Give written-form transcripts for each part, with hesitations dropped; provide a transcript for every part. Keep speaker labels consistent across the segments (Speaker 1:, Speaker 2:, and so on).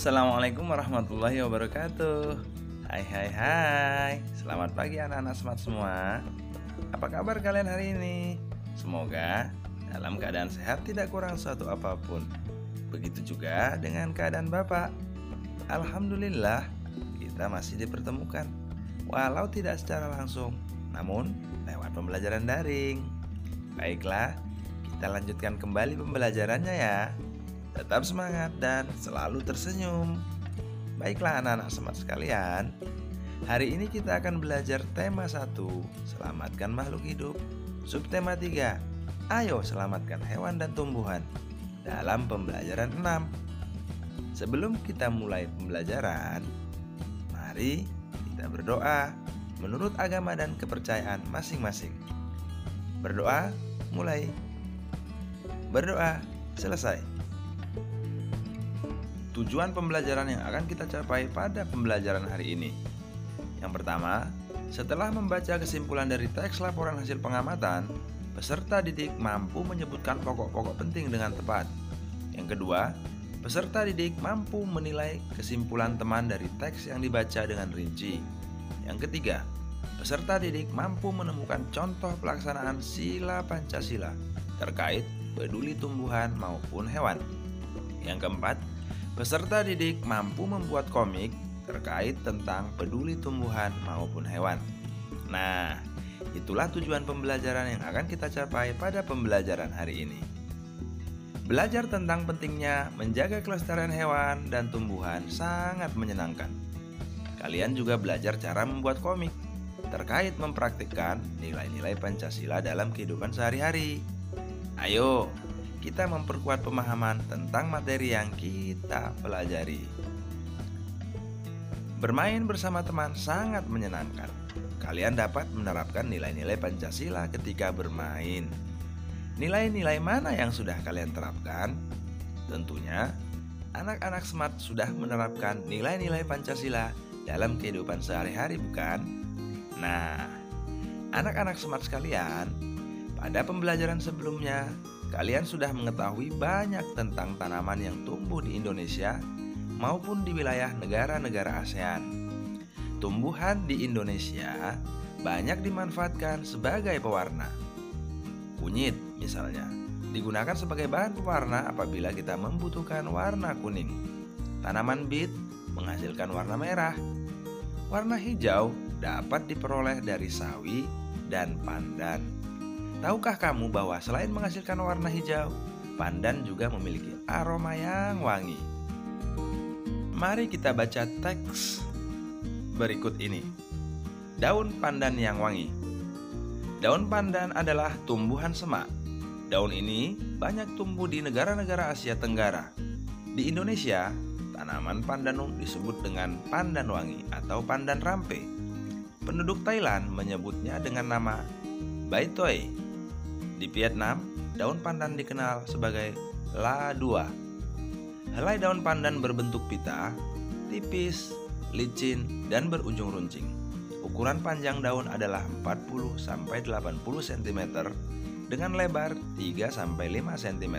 Speaker 1: Assalamualaikum warahmatullahi wabarakatuh. Hai hai hai. Selamat pagi anak-anak smart semua. Apa kabar kalian hari ini? Semoga dalam keadaan sehat, tidak kurang suatu apapun. Begitu juga dengan keadaan Bapak. Alhamdulillah, kita masih dipertemukan, walau tidak secara langsung, namun lewat pembelajaran daring. Baiklah, kita lanjutkan kembali pembelajarannya ya. Tetap semangat dan selalu tersenyum. Baiklah anak-anak smart sekalian, hari ini kita akan belajar tema 1, selamatkan makhluk hidup. Subtema 3, ayo selamatkan hewan dan tumbuhan, dalam pembelajaran 6. Sebelum kita mulai pembelajaran, mari kita berdoa menurut agama dan kepercayaan masing-masing. Berdoa mulai. Berdoa selesai. Tujuan pembelajaran yang akan kita capai pada pembelajaran hari ini. Yang pertama, setelah membaca kesimpulan dari teks laporan hasil pengamatan, peserta didik mampu menyebutkan pokok-pokok penting dengan tepat. Yang kedua, peserta didik mampu menilai kesimpulan teman dari teks yang dibaca dengan rinci. Yang ketiga, peserta didik mampu menemukan contoh pelaksanaan sila Pancasila terkait peduli tumbuhan maupun hewan. Yang keempat, peserta didik mampu membuat komik terkait tentang peduli tumbuhan maupun hewan. Nah, itulah tujuan pembelajaran yang akan kita capai pada pembelajaran hari ini. Belajar tentang pentingnya menjaga kelestarian hewan dan tumbuhan sangat menyenangkan. Kalian juga belajar cara membuat komik terkait mempraktikkan nilai-nilai Pancasila dalam kehidupan sehari-hari. Ayo, kita memperkuat pemahaman tentang materi yang kita pelajari. Bermain bersama teman sangat menyenangkan. Kalian dapat menerapkan nilai-nilai Pancasila ketika bermain. Nilai-nilai mana yang sudah kalian terapkan? Tentunya, anak-anak smart sudah menerapkan nilai-nilai Pancasila dalam kehidupan sehari-hari, bukan? Nah, anak-anak smart sekalian, pada pembelajaran sebelumnya, kalian sudah mengetahui banyak tentang tanaman yang tumbuh di Indonesia maupun di wilayah negara-negara ASEAN. Tumbuhan di Indonesia banyak dimanfaatkan sebagai pewarna. Kunyit misalnya digunakan sebagai bahan pewarna apabila kita membutuhkan warna kuning. Tanaman bit menghasilkan warna merah. Warna hijau dapat diperoleh dari sawi dan pandan. Tahukah kamu bahwa selain menghasilkan warna hijau, pandan juga memiliki aroma yang wangi? Mari kita baca teks berikut ini. Daun pandan yang wangi. Daun pandan adalah tumbuhan semak. Daun ini banyak tumbuh di negara-negara Asia Tenggara. Di Indonesia, tanaman pandan disebut dengan pandan wangi atau pandan rampe. Penduduk Thailand menyebutnya dengan nama Bai Toi. Di Vietnam, daun pandan dikenal sebagai La Dua. Helai daun pandan berbentuk pita, tipis, licin, dan berujung runcing. Ukuran panjang daun adalah 40-80 cm dengan lebar 3-5 cm.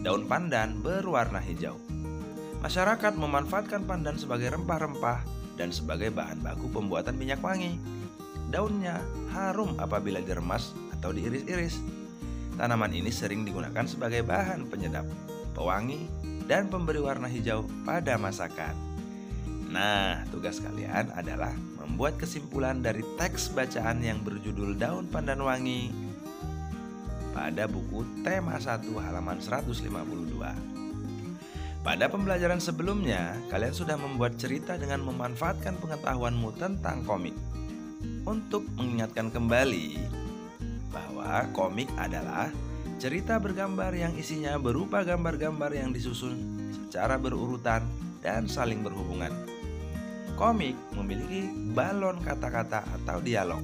Speaker 1: Daun pandan berwarna hijau. Masyarakat memanfaatkan pandan sebagai rempah-rempah dan sebagai bahan baku pembuatan minyak wangi. Daunnya harum apabila diremas atau diiris-iris. Tanaman ini sering digunakan sebagai bahan penyedap, pewangi, dan pemberi warna hijau pada masakan. Nah, tugas kalian adalah membuat kesimpulan dari teks bacaan yang berjudul Daun Pandan Wangi pada buku tema 1 halaman 152. Pada pembelajaran sebelumnya, kalian sudah membuat cerita dengan memanfaatkan pengetahuanmu tentang komik. Untuk mengingatkan kembali bahwa komik adalah cerita bergambar yang isinya berupa gambar-gambar yang disusun secara berurutan dan saling berhubungan. Komik memiliki balon kata-kata atau dialog.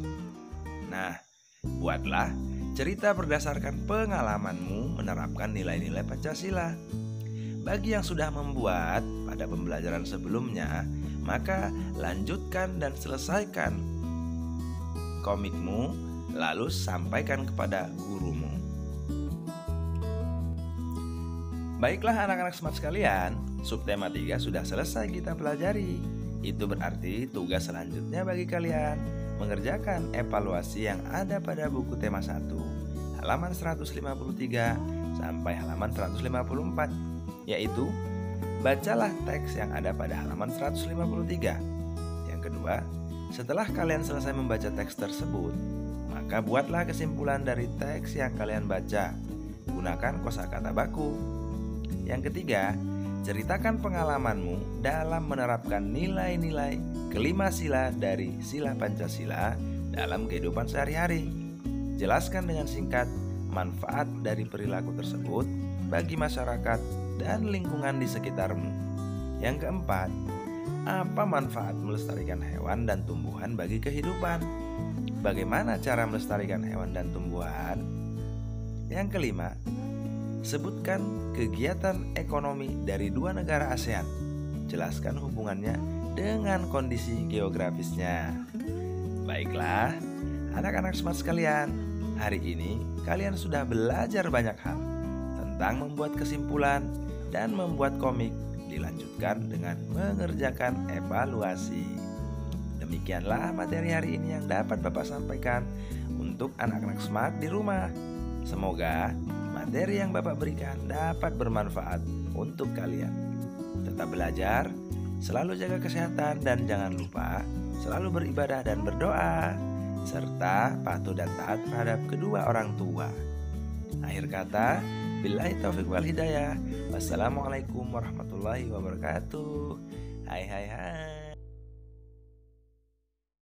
Speaker 1: Nah, buatlah cerita berdasarkan pengalamanmu menerapkan nilai-nilai Pancasila. Bagi yang sudah membuat pada pembelajaran sebelumnya, maka lanjutkan dan selesaikan komikmu, lalu sampaikan kepada gurumu. Baiklah anak-anak smart sekalian, subtema 3 sudah selesai kita pelajari. Itu berarti tugas selanjutnya bagi kalian mengerjakan evaluasi yang ada pada buku tema 1, halaman 153 sampai halaman 154, yaitu bacalah teks yang ada pada halaman 153. Yang kedua, setelah kalian selesai membaca teks tersebut, maka buatlah kesimpulan dari teks yang kalian baca. Gunakan kosakata baku. Yang ketiga, ceritakan pengalamanmu dalam menerapkan nilai-nilai kelima sila dari sila Pancasila dalam kehidupan sehari-hari. Jelaskan dengan singkat manfaat dari perilaku tersebut bagi masyarakat dan lingkungan di sekitarmu. Yang keempat, apa manfaat melestarikan hewan dan tumbuhan bagi kehidupan? Bagaimana cara melestarikan hewan dan tumbuhan? Yang kelima, sebutkan kegiatan ekonomi dari 2 negara ASEAN. Jelaskan hubungannya dengan kondisi geografisnya. Baiklah, anak-anak smart sekalian, hari ini kalian sudah belajar banyak hal tentang membuat kesimpulan dan membuat komik, dilanjutkan dengan mengerjakan evaluasi. Demikianlah materi hari ini yang dapat Bapak sampaikan untuk anak-anak smart di rumah. Semoga materi yang Bapak berikan dapat bermanfaat untuk kalian. Tetap belajar, selalu jaga kesehatan, dan jangan lupa selalu beribadah dan berdoa, serta patuh dan taat terhadap kedua orang tua. Akhir kata, billahi taufiq wal hidayah. Wassalamualaikum warahmatullahi wabarakatuh. Hai hai hai.